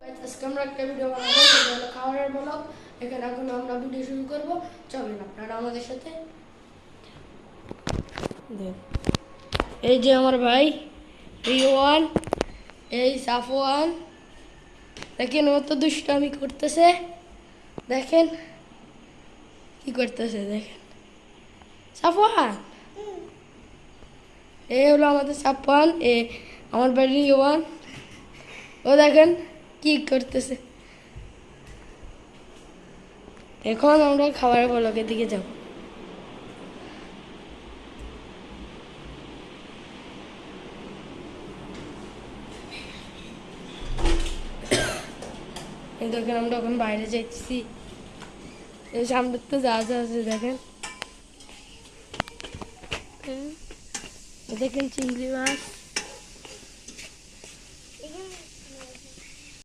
আজকে আমরা একটা ভিডিও বানাবো, সেটা হলো খাবারের ব্লগ। এখানে এখন আমরা ভিডিও শুরু করব। চলেন আপনারা আমাদের সাথে। এই যে আমার ভাই রিওয়ান, এই সাফওয়ান, দেখেন ও তো দুষ্টামি করতেছে। দেখেন কি করতেছে, দেখেন সাফওয়ান। এই হলো আমাদের সাফওয়ান, এ আমার ভাই রিওয়ান। ও দেখেন কি করতেছে। এখন আমরা খাবারের ব্লগের দিকে যাব। এই দেখেন আমরা এখন বাইরে যাইতেছি। এই সামনে তো জাহাজ আছে, দেখেন দেখেন চিংড়ি মাছ।